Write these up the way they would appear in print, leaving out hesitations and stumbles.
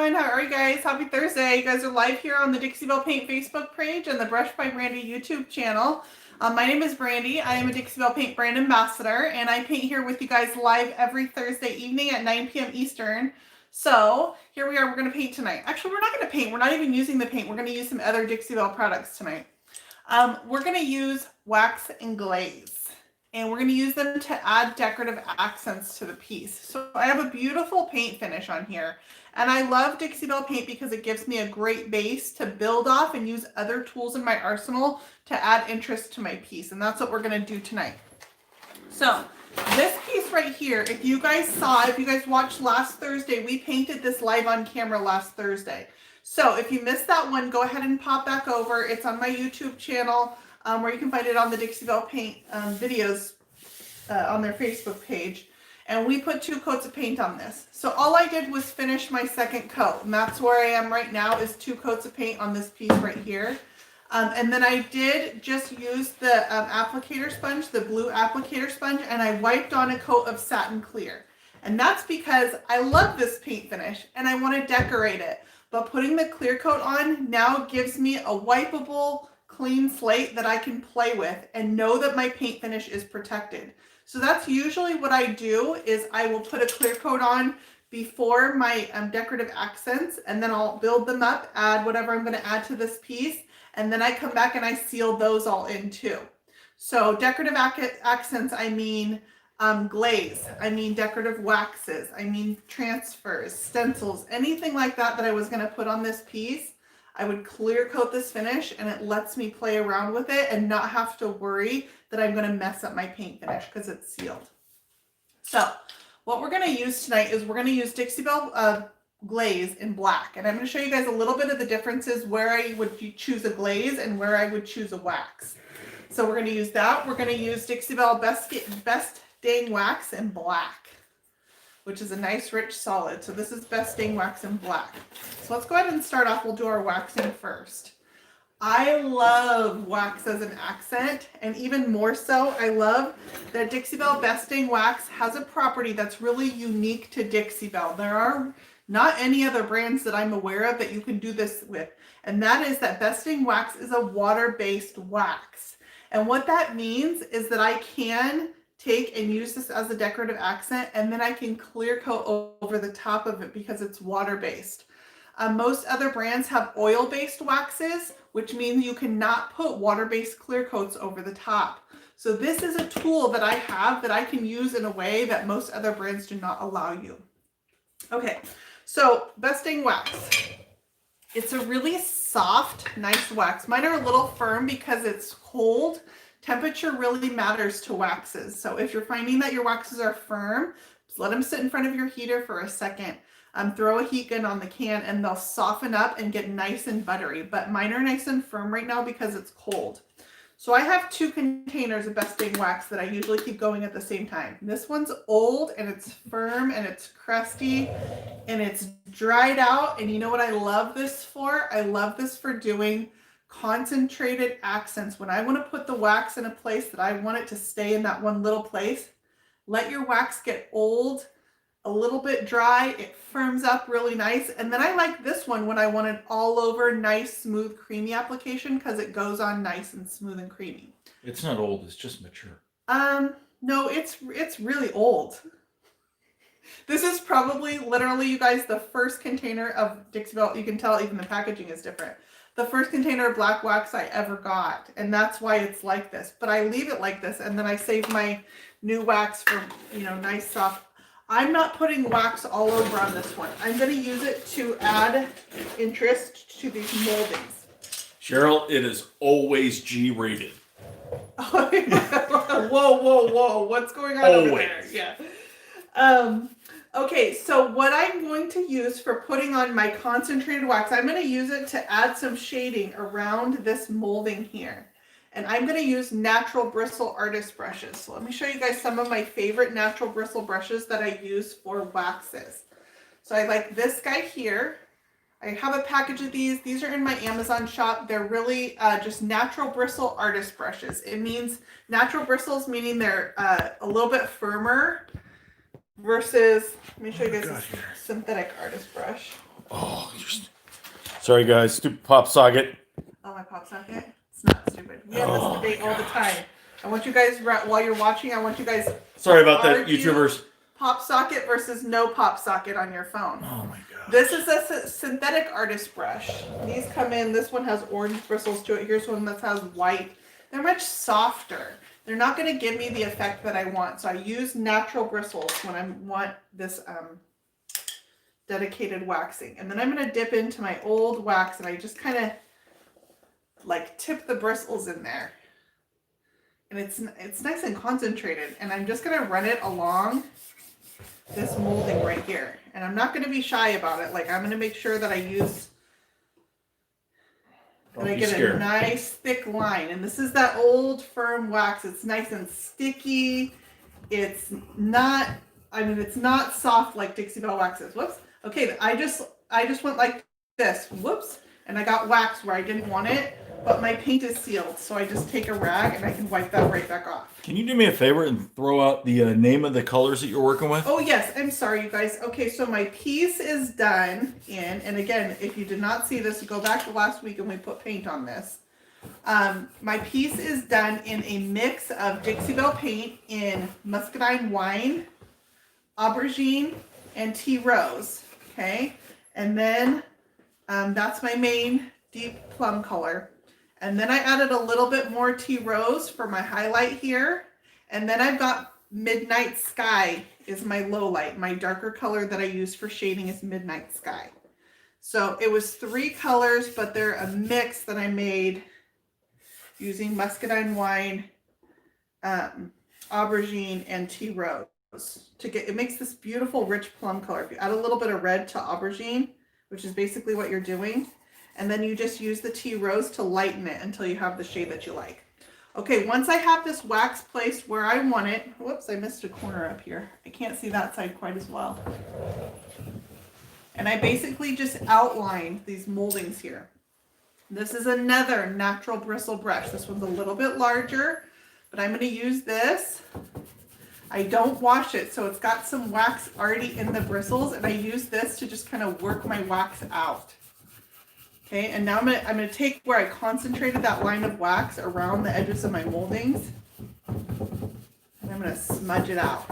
everyone. How are you guys? Happy Thursday. You guys are live here on the Dixie Belle Paint Facebook page and the Brush by Brandy YouTube channel. My name is Brandy. I am a Dixie Belle Paint brand ambassador, and I paint here with you guys live every Thursday evening at 9 p.m. Eastern. So here we are. We're going to paint tonight. Actually, we're not going to paint. We're not even using the paint. We're going to use some other Dixie Belle products tonight. We're going to use wax and glaze. And we're going to use them to add decorative accents to the piece. So I have a beautiful paint finish on here. And I love Dixie Belle paint because it gives me a great base to build off and use other tools in my arsenal to add interest to my piece. And that's what we're going to do tonight. So this piece right here, if you guys watched last Thursday, we painted this live on camera last Thursday. So if you missed that one, go ahead and pop back over. It's on my YouTube channel. Where you can find it on the Dixie Belle Paint videos on their Facebook page. And we put 2 coats of paint on this. So all I did was finish my second coat. And that's where I am right now, is 2 coats of paint on this piece right here. And then I did just use the applicator sponge, the blue applicator sponge, and I wiped on a coat of satin clear. And that's because I love this paint finish and I want to decorate it. But putting the clear coat on now gives me a wipeable, clean slate that I can play with and know that my paint finish is protected. So that's usually what I do, is I will put a clear coat on before my decorative accents, and then I'll build them up, add whatever I'm going to add to this piece, and then I come back and I seal those all in too. So decorative accents, I mean glaze, I mean decorative waxes, I mean transfers, stencils, anything like that that I was going to put on this piece. I would clear coat this finish, and it lets me play around with it and not have to worry that I'm going to mess up my paint finish because it's sealed. So what we're going to use tonight is we're going to use Dixie Belle glaze in black. And I'm going to show you guys a little bit of the differences where I would choose a glaze and where I would choose a wax. So we're going to use that. We're going to use Dixie Belle Best Dang Wax in black, which is a nice rich solid. So this is Best Dang Wax in black. So let's go ahead and start off. We'll do our waxing first. I love wax as an accent, and even more so, I love that Dixie Belle Best Dang Wax has a property that's really unique to Dixie Belle. There are not any other brands that I'm aware of that you can do this with, and that is that Best Dang Wax is a water-based wax. And what that means is that I can take and use this as a decorative accent, and then I can clear coat over the top of it because it's water-based. Most other brands have oil-based waxes, which means you cannot put water-based clear coats over the top. So this is a tool that I have that I can use in a way that most other brands do not allow you. Okay, so Best Dang Wax. It's a really soft, nice wax. Mine are a little firm because it's cold. Temperature really matters to waxes. So if you're finding that your waxes are firm, just let them sit in front of your heater for a second. Throw a heat gun on the can and they'll soften up and get nice and buttery. But mine are nice and firm right now because it's cold. So I have 2 containers of Best Dang Wax that I usually keep going at the same time. This one's old and it's firm and it's crusty and it's dried out. And you know what I love this for? I love this for doing concentrated accents. When I want to put the wax in a place that I want it to stay in that one little place, let your wax get old, a little bit dry, it firms up really nice. And then I like this one when I want an all over nice, smooth, creamy application because it goes on nice and smooth and creamy. It's not old, it's just mature. No, it's really old. This is probably literally, you guys, the first container of Dixie Belle. You can tell even the packaging is different. The first container of black wax I ever got, and that's why it's like this. But I leave it like this, and then I save my new wax for, nice soft. I'm not putting wax all over on this one. I'm going to use it to add interest to these moldings. Cheryl, it is always G-rated. Whoa. What's going on over there? Yeah. Okay, so what I'm going to use for putting on my concentrated wax, I'm going to use it to add some shading around this molding here. And I'm going to use natural bristle artist brushes. So let me show you guys some of my favorite natural bristle brushes that I use for waxes. So I like this guy here. I have a package of these. These are in my Amazon shop. They're really just natural bristle artist brushes. It means natural bristles, meaning they're a little bit firmer versus, let me show you guys this synthetic artist brush. Oh, sorry guys, stupid pop socket. Oh, my pop socket? It's not stupid. We have this debate all the time. I want you guys, while you're watching, I want you guys. Sorry about that, YouTubers. Pop socket versus no pop socket on your phone. Oh my god. This is a synthetic artist brush. These come in. This one has orange bristles to it. Here's one that has white. They're much softer. They're not going to give me the effect that I want. So I use natural bristles when I want this dedicated waxing. And then I'm going to dip into my old wax and I just kind of like tip the bristles in there. And it's nice and concentrated. And I'm just going to run it along this molding right here. And I'm not going to be shy about it. Like I'm going to make sure that I use, that I get a nice thick line. And this is that old firm wax. It's nice and sticky. It's not, I mean, it's not soft like Dixie Belle waxes. Whoops. Okay, I just went like this. Whoops. And I got wax where I didn't want it, but my paint is sealed. So I just take a rag and I can wipe that right back off. Can you do me a favor and throw out the name of the colors that you're working with? Oh yes, I'm sorry you guys. Okay, so my piece is done in, and again, if you did not see this, go back to last week and we put paint on this. My piece is done in a mix of Dixie Belle paint in muscadine wine, aubergine, and tea rose. Okay, and then that's my main deep plum color. And then I added a little bit more tea rose for my highlight here. And then I've got Midnight Sky is my low light. My darker color that I use for shading is Midnight Sky. So it was 3 colors, but they're a mix that I made using muscadine wine, aubergine, and tea rose. It makes this beautiful rich plum color. If you add a little bit of red to aubergine, which is basically what you're doing, and then you just use the tea rose to lighten it until you have the shade that you like. Okay, once I have this wax placed where I want it, whoops, I missed a corner up here. I can't see that side quite as well. And I basically just outline these moldings here. This is another natural bristle brush. This one's a little bit larger, but I'm going to use this. I don't wash it, so it's got some wax already in the bristles, and I use this to just kind of work my wax out. Okay, and now I'm gonna take where I concentrated that line of wax around the edges of my moldings, and I'm gonna smudge it out.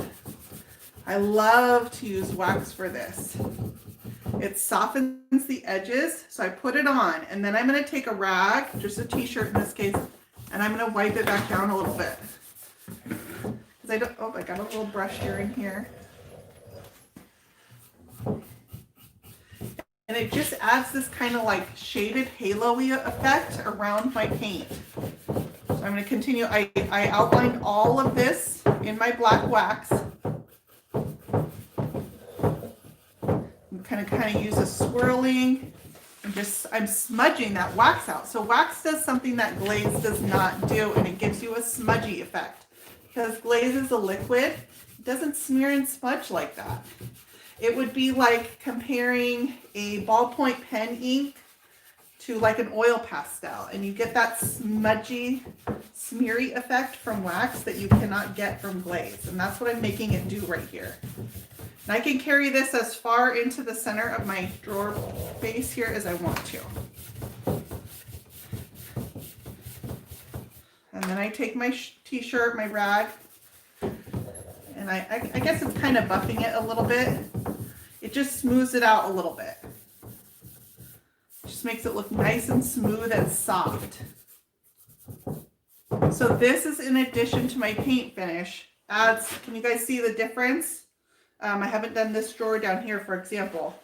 I love to use wax for this. It softens the edges, so I put it on, and then I'm gonna take a rag, just a t-shirt in this case, and I'm gonna wipe it back down a little bit. Because I got a little brush here in here. And it just adds this kind of like shaded halo-y effect around my paint. So I'm going to continue. I outlined all of this in my black wax. I'm kind of use a swirling and I'm smudging that wax out. So wax does something that glaze does not do, and it gives you a smudgy effect. Because glaze is a liquid, it doesn't smear and smudge like that. It would be like comparing a ballpoint pen ink to like an oil pastel, and you get that smudgy, smeary effect from wax that you cannot get from glaze, and that's what I'm making it do right here. And I can carry this as far into the center of my drawer base here as I want to. And then I take my t-shirt, my rag, and I guess it's kind of buffing it a little bit. It just smooths it out a little bit. Just makes it look nice and smooth and soft. So this is in addition to my paint finish. Can you guys see the difference? I haven't done this drawer down here, for example.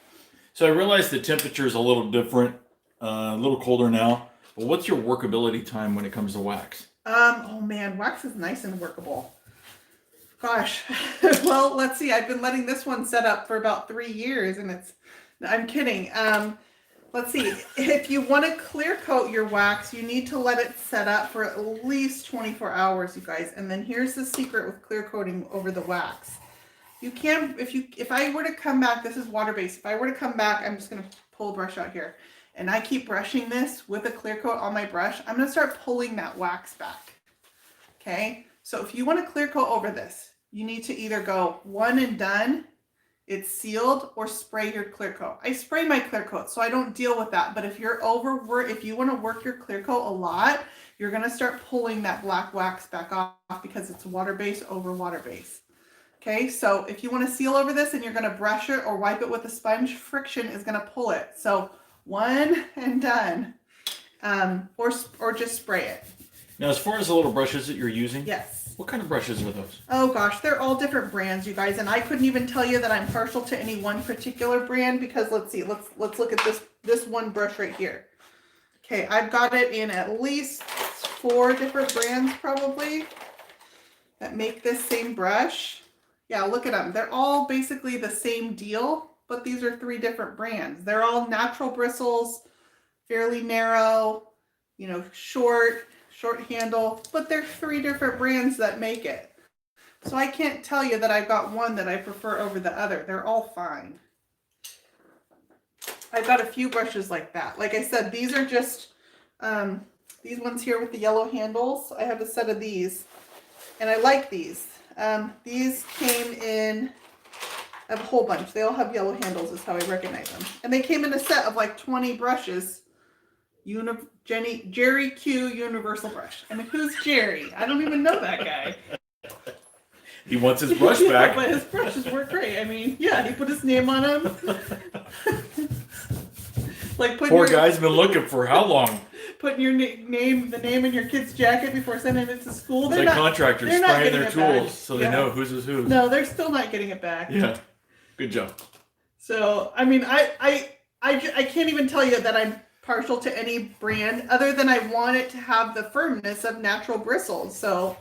So I realize the temperature is a little different, a little colder now. But what's your workability time when it comes to wax? Oh man, wax is nice and workable. Gosh, well, let's see. I've been letting this one set up for about 3 years, and I'm kidding. Let's see. If you want to clear coat your wax, you need to let it set up for at least 24 hours, you guys. And then here's the secret with clear coating over the wax. You can, if I were to come back, this is water-based. If I were to come back, I'm just going to pull a brush out here, and I keep brushing this with a clear coat on my brush, I'm going to start pulling that wax back. Okay. So if you want to clear coat over this, you need to either go one and done it's sealed, or spray your clear coat. I spray my clear coat, so I don't deal with that. But if you're if you want to work your clear coat a lot, you're going to start pulling that black wax back off because it's water base over water base. Okay, so if you want to seal over this and you're going to brush it or wipe it with a sponge, friction is going to pull it. So one and done, or just spray it. Now, as far as the little brushes that you're using, Yes. what kind of brushes are those? Oh gosh, they're all different brands, you guys, and I couldn't even tell you that I'm partial to any one particular brand because let's see, let's look at this one brush right here. Okay, I've got it in at least 4 different brands probably that make this same brush. Yeah, look at them. They're all basically the same deal, but these are 3 different brands. They're all natural bristles, fairly narrow, you know, short handle, but they're 3 different brands that make it. So I can't tell you that I've got one that I prefer over the other. They're all fine. I've got a few brushes like that. Like I said, these are just these ones here with the yellow handles. I have a set of these and I like these. These came in a whole bunch. They all have yellow handles is how I recognize them. And they came in a set of like 20 brushes. Jerry Q Universal Brush. I mean, who's Jerry? I don't even know that guy. He wants his brush back. But his brushes work great. I mean, yeah, he put his name on them. Like Poor guy's been looking for how long? Putting your the name in your kid's jacket before sending it to school. It's like contractors spraying their tools so they know whose is whose. No, they're still not getting it back. Yeah, good job. So, I mean, I can't even tell you that I'm partial to any brand other than I want it to have the firmness of natural bristles. So,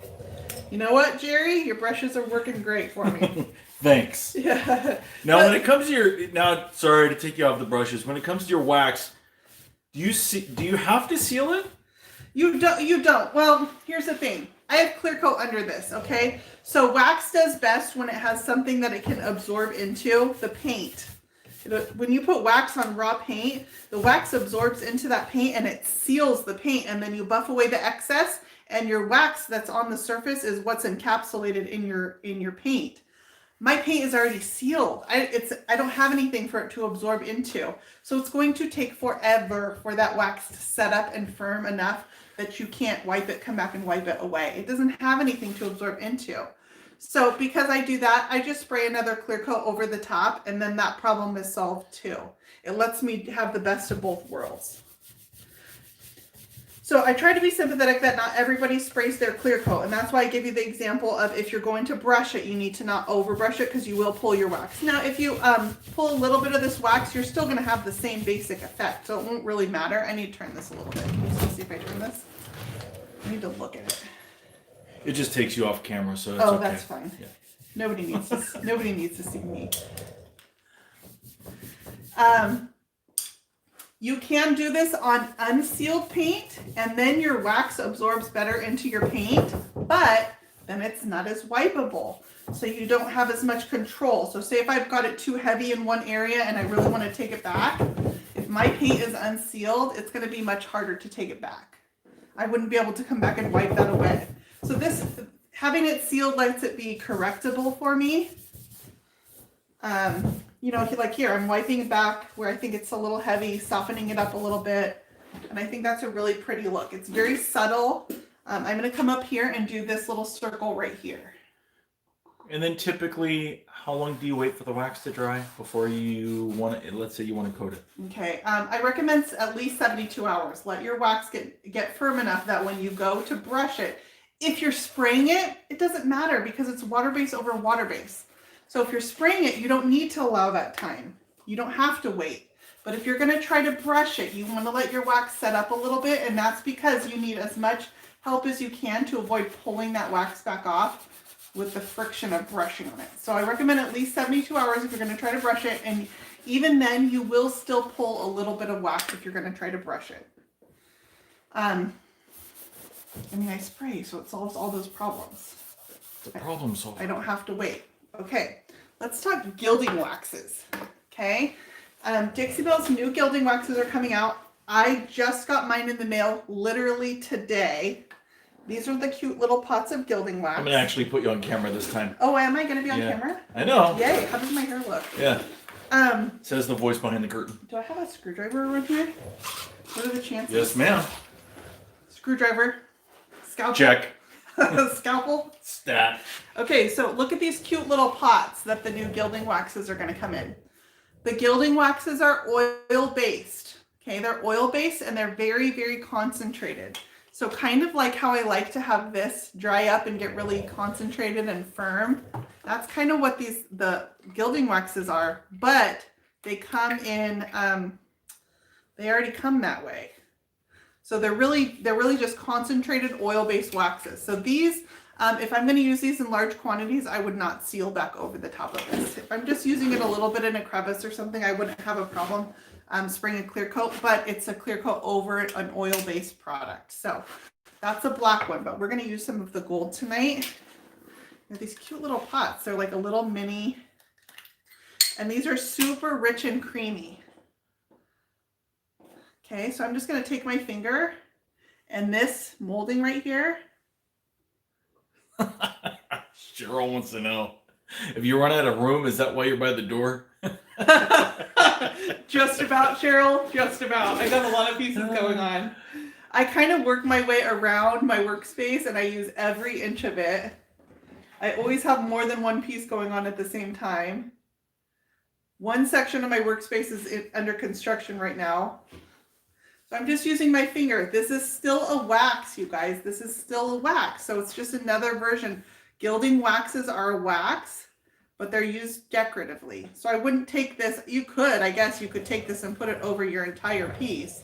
you know what, Jerry? Your brushes are working great for me. Thanks. Yeah. Now, when it comes to sorry to take you off the brushes. When it comes to your wax, do you have to seal it? You don't. Well, here's the thing. I have clear coat under this, okay? So wax does best when it has something that it can absorb into the paint. When you put wax on raw paint, the wax absorbs into that paint and it seals the paint, and then you buff away the excess, and your wax that's on the surface is what's encapsulated in your paint. My paint is already sealed. I don't have anything for it to absorb into. So it's going to take forever for that wax to set up and firm enough that you can't come back and wipe it away. It doesn't have anything to absorb into. So because I do that, I just spray another clear coat over the top, and then that problem is solved too. It lets me have the best of both worlds. So I try to be sympathetic that not everybody sprays their clear coat, and that's why I give you the example of if you're going to brush it, you need to not overbrush it because you will pull your wax. Now, if you pull a little bit of this wax, you're still going to have the same basic effect, so it won't really matter. I need to turn this a little bit. Can you see if I turn this? I need to look at it. It just takes you off camera, so that's okay. That's fine. Yeah. Nobody needs to see me. You can do this on unsealed paint, and then your wax absorbs better into your paint, but then it's not as wipeable. So you don't have as much control. So say if I've got it too heavy in one area and I really want to take it back, if my paint is unsealed, it's going to be much harder to take it back. I wouldn't be able to come back and wipe that away. So having it sealed lets it be correctable for me. You know, like here, I'm wiping back where I think it's a little heavy, softening it up a little bit. And I think that's a really pretty look. It's very subtle. I'm going to come up here and do this little circle right here. And then typically, how long do you wait for the wax to dry before you want to, let's say you want to coat it? Okay. I recommend at least 72 hours. Let your wax get firm enough that when you go to brush it, if you're spraying it, it doesn't matter because it's water base over water base. So if you're spraying it, you don't need to allow that time. You don't have to wait. But if you're going to try to brush it, you want to let your wax set up a little bit, and that's because you need as much help as you can to avoid pulling that wax back off with the friction of brushing on it. So I recommend at least 72 hours if you're going to try to brush it, and even then you will still pull a little bit of wax if you're going to try to brush it. I mean, I spray, so it solves all those problems. The problem solved. I don't have to wait. Okay, let's talk gilding waxes. Okay, Dixie Belle's new gilding waxes are coming out. I just got mine in the mail literally today. These are the cute little pots of gilding wax. I'm going to actually put you on camera this time. Oh, am I going to be on camera? I know. Yay. How does my hair look? Yeah. Says the voice behind the curtain. Do I have a screwdriver around here? What are the chances? Yes, ma'am. Screwdriver. Scalpel. Check. Scalpel. Stat. Okay, so look at these cute little pots that the new gilding waxes are going to come in. The gilding waxes are oil-based. Okay, they're oil-based and they're very, very concentrated. So kind of like how I like to have this dry up and get really concentrated and firm. That's kind of what the gilding waxes are, but they come in, they already come that way. So they're really just concentrated oil-based waxes. So these, if I'm going to use these in large quantities, I would not seal back over the top of this. If I'm just using it a little bit in a crevice or something, I wouldn't have a problem spraying a clear coat, but it's a clear coat over an oil-based product. So that's a black one, but we're going to use some of the gold tonight. They're these cute little pots. They're like a little mini, and these are super rich and creamy. Okay, so I'm just going to take my finger and this molding right here. Cheryl wants to know, if you run out of room, is that why you're by the door? Just about, Cheryl, just about. I got a lot of pieces going on. I kind of work my way around my workspace and I use every inch of it. I always have more than one piece going on at the same time. One section of my workspace is under construction right now. So I'm just using my finger. This is still a wax, you guys. This is still a wax. So it's just another version. Gilding waxes are a wax, but they're used decoratively. So I wouldn't take this. You could, I guess you could take this and put it over your entire piece.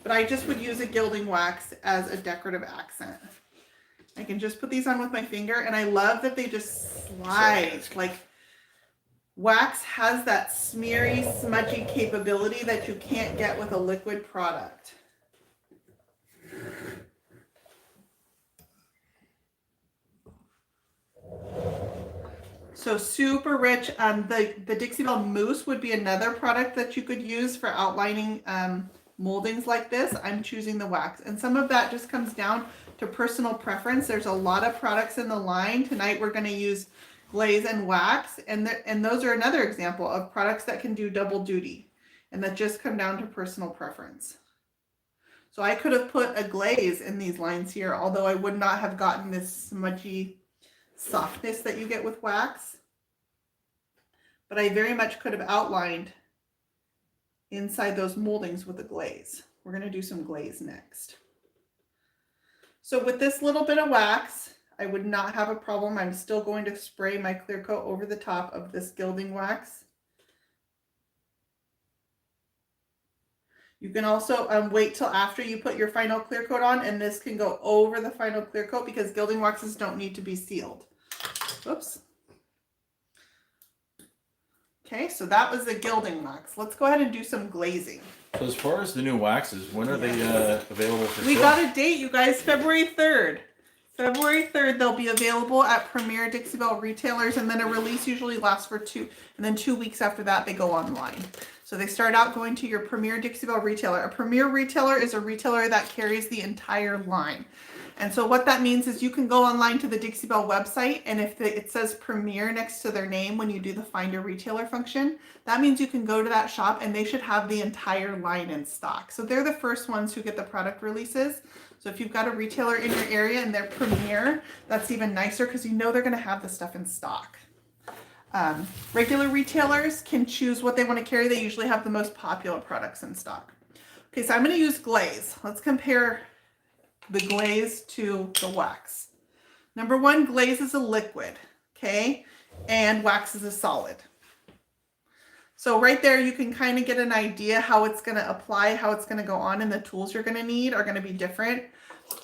But I just would use a gilding wax as a decorative accent. I can just put these on with my finger, and I love that they just slide. Like, wax has that smeary, smudgy capability that you can't get with a liquid product. So super rich. The Dixie Belle Mousse would be another product that you could use for outlining moldings like this. I'm choosing the wax, and some of that just comes down to personal preference. There's a lot of products in the line. Tonight we're going to use glaze and wax, and those are another example of products that can do double duty, and that just come down to personal preference. So I could have put a glaze in these lines here, although I would not have gotten this smudgy softness that you get with wax. But I very much could have outlined inside those moldings with a glaze. We're going to do some glaze next. So with this little bit of wax, I would not have a problem. I'm still going to spray my clear coat over the top of this gilding wax. You can also wait till after you put your final clear coat on, and this can go over the final clear coat because gilding waxes don't need to be sealed. Whoops. Okay, so that was the gilding wax. Let's go ahead and do some glazing. So as far as the new waxes, when are they available for sale? We got a date, you guys, February 3rd. February 3rd, they'll be available at premier Dixie Belle retailers, and then a release usually lasts for 2 weeks after that, they go online. So they start out going to your premier Dixie Belle retailer. A premier retailer is a retailer that carries the entire line. And so what that means is you can go online to the Dixie Belle website, and if it says Premier next to their name when you do the Find a Retailer function, that means you can go to that shop and they should have the entire line in stock. So they're the first ones who get the product releases. So if you've got a retailer in your area and they're Premier, that's even nicer because you know they're going to have the stuff in stock. Regular retailers can choose what they want to carry. They usually have the most popular products in stock. Okay, so I'm going to use glaze. Let's compare the glaze to the wax. Number one, glaze is a liquid, okay? And wax is a solid. So right there, you can kind of get an idea how it's going to apply, how it's going to go on, and the tools you're going to need are going to be different.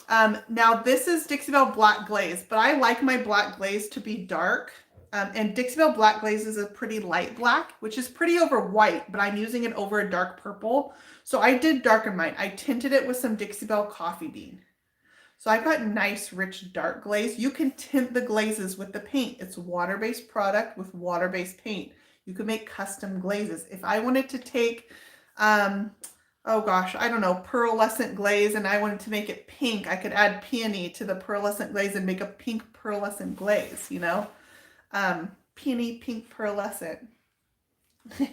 Now this is Dixie Belle Black Glaze, but I like my black glaze to be dark. And Dixie Belle Black Glaze is a pretty light black, which is pretty over white, but I'm using it over a dark purple. So I did darken mine. I tinted it with some Dixie Belle Coffee Bean. So I've got nice, rich, dark glaze. You can tint the glazes with the paint. It's a water-based product with water-based paint. You can make custom glazes. If I wanted to take oh gosh, I don't know, pearlescent glaze, and I wanted to make it pink, I could add peony to the pearlescent glaze and make a pink pearlescent glaze, you know? Peony pink pearlescent.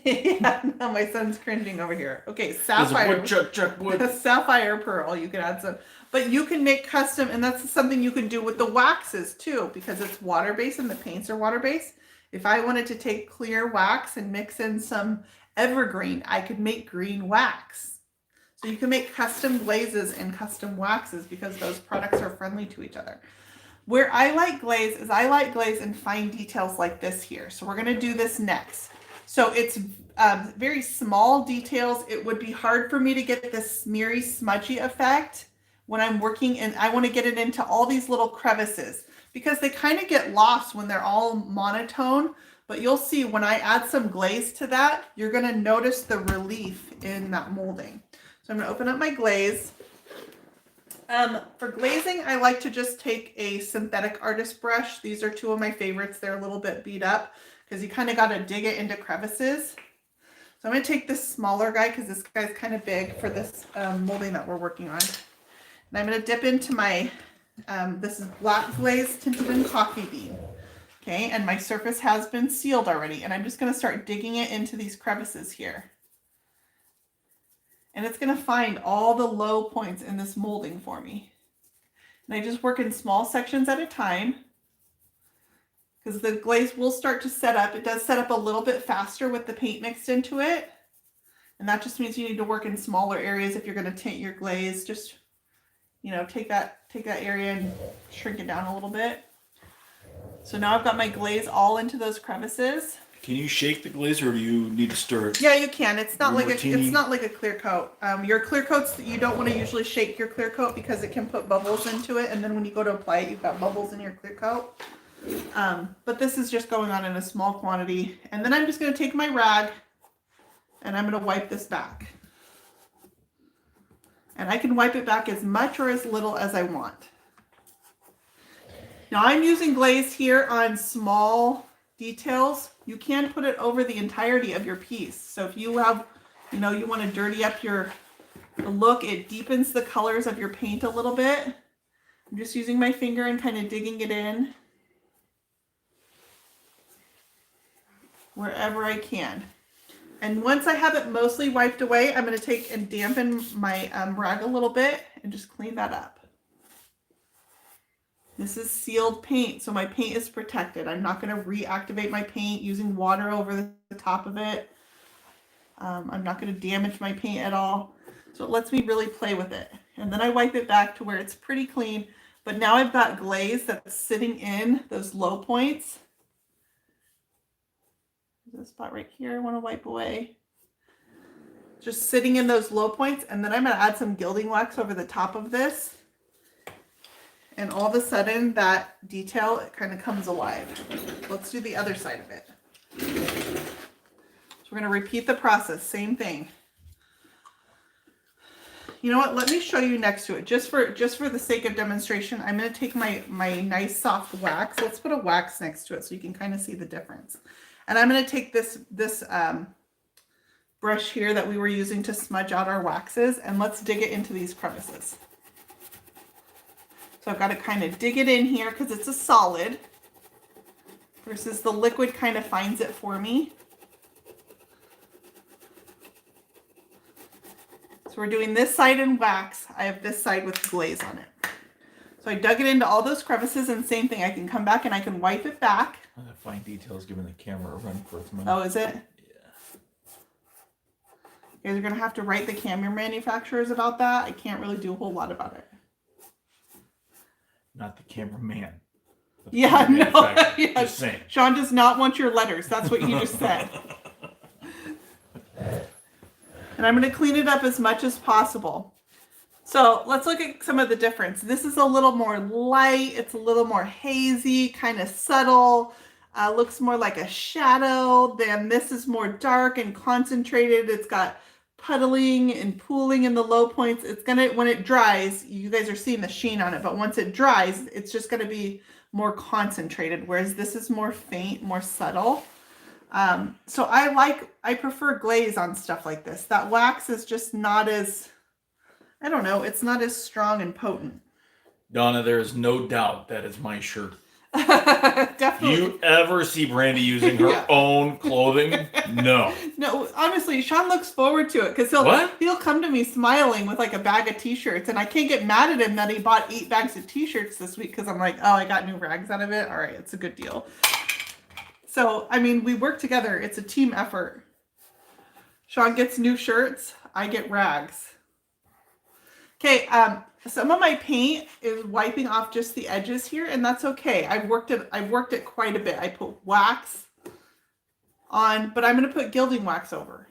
Yeah, no, my son's cringing over here. Okay, sapphire. Sapphire pearl, you can add some. But you can make custom, and that's something you can do with the waxes too, because it's water-based and the paints are water-based. If I wanted to take clear wax and mix in some evergreen, I could make green wax. So you can make custom glazes and custom waxes because those products are friendly to each other. Where I like glaze is I like glaze in fine details like this here. So we're going to do this next. So it's very small details. It would be hard for me to get this smeary, smudgy effect when I'm working, and I want to get it into all these little crevices because they kind of get lost when they're all monotone. But you'll see when I add some glaze to that, you're going to notice the relief in that molding. So I'm going to open up my glaze. For glazing, I like to just take a synthetic artist brush. These are two of my favorites. They're a little bit beat up because you kind of got to dig it into crevices. So I'm going to take this smaller guy because this guy's kind of big for this molding that we're working on. And I'm going to dip into my, this is black glaze tinted in coffee bean. Okay, and my surface has been sealed already. And I'm just going to start digging it into these crevices here. And it's going to find all the low points in this molding for me. And I just work in small sections at a time because the glaze will start to set up. It does set up a little bit faster with the paint mixed into it. And that just means you need to work in smaller areas if you're going to tint your glaze. Just, you know, take that area and shrink it down a little bit. So now I've got my glaze all into those crevices. Can you shake the glaze, or do you need to stir it? Yeah, you can. It's not like a clear coat. Your clear coats, you don't want to usually shake your clear coat because it can put bubbles into it, and then when you go to apply it, you've got bubbles in your clear coat. But this is just going on in a small quantity, and then I'm just going to take my rag and I'm going to wipe this back. And I can wipe it back as much or as little as I want. Now I'm using glaze here on small details. You can put it over the entirety of your piece. So if you have, you know, you want to dirty up the look, it deepens the colors of your paint a little bit. I'm just using my finger and kind of digging it in wherever I can. And once I have it mostly wiped away, I'm going to take and dampen my rag a little bit and just clean that up. This is sealed paint, so my paint is protected. I'm not going to reactivate my paint using water over the top of it. I'm not going to damage my paint at all. So it lets me really play with it. And then I wipe it back to where it's pretty clean. But now I've got glaze that's sitting in those low points. There's a spot right here I want to wipe away. Just sitting in those low points. And then I'm going to add some gilding wax over the top of this. And all of a sudden that detail, it kind of comes alive. Let's do the other side of it. So we're going to repeat the process, same thing. You know what, let me show you next to it. Just for the sake of demonstration, I'm going to take my nice soft wax. Let's put a wax next to it so you can kind of see the difference. And I'm going to take this brush here that we were using to smudge out our waxes, and let's dig it into these crevices. So I've got to kind of dig it in here because it's a solid versus the liquid kind of finds it for me. So we're doing this side in wax. I have this side with glaze on it. So I dug it into all those crevices, and same thing. I can come back and I can wipe it back. Fine details giving the camera a run for its money. Oh, is it? Yeah. You guys are going to have to write the camera manufacturers about that. I can't really do a whole lot about it. Not the cameraman. Yeah, no. Yes. Just saying. Sean does not want your letters. That's what you just said. And I'm going to clean it up as much as possible. So let's look at some of the difference. This is a little more light. It's a little more hazy, kind of subtle. Looks more like a shadow. Then this is more dark and concentrated. It's got puddling and pooling in the low points. It's gonna, when it dries, you guys are seeing the sheen on it, but once it dries, it's just gonna be more concentrated, whereas this is more faint, more subtle. So I prefer glaze on stuff like this. That wax is just not as, I don't know, it's not as strong and potent. Donna, there is no doubt that is my shirt. Definitely. Do you ever see Brandy using her own clothing? No. No, honestly, Sean looks forward to it because he'll come to me smiling with like a bag of t-shirts, and I can't get mad at him that he bought 8 bags of t-shirts this week because I'm like, oh, I got new rags out of it. All right, it's a good deal. So, I mean, we work together. It's a team effort. Sean gets new shirts. I get rags. Okay, some of my paint is wiping off just the edges here, and that's okay. I've worked it quite a bit. I put wax on, but I'm going to put gilding wax over.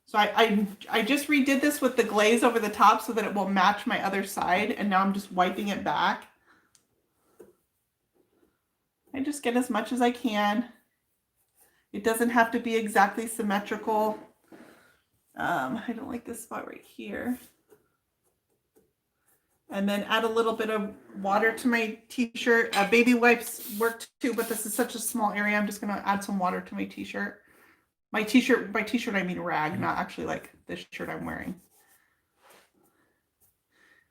So I just redid this with the glaze over the top so that it will match my other side, and now I'm just wiping it back. I just get as much as I can. It doesn't have to be exactly symmetrical. I don't like this spot right here. And then add a little bit of water to my t-shirt. Baby wipes work too, but this is such a small area. I'm just gonna add some water to my t-shirt. By t-shirt, I mean rag, not actually like this shirt I'm wearing.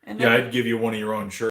And then, yeah, I'd give you one of your own shirts.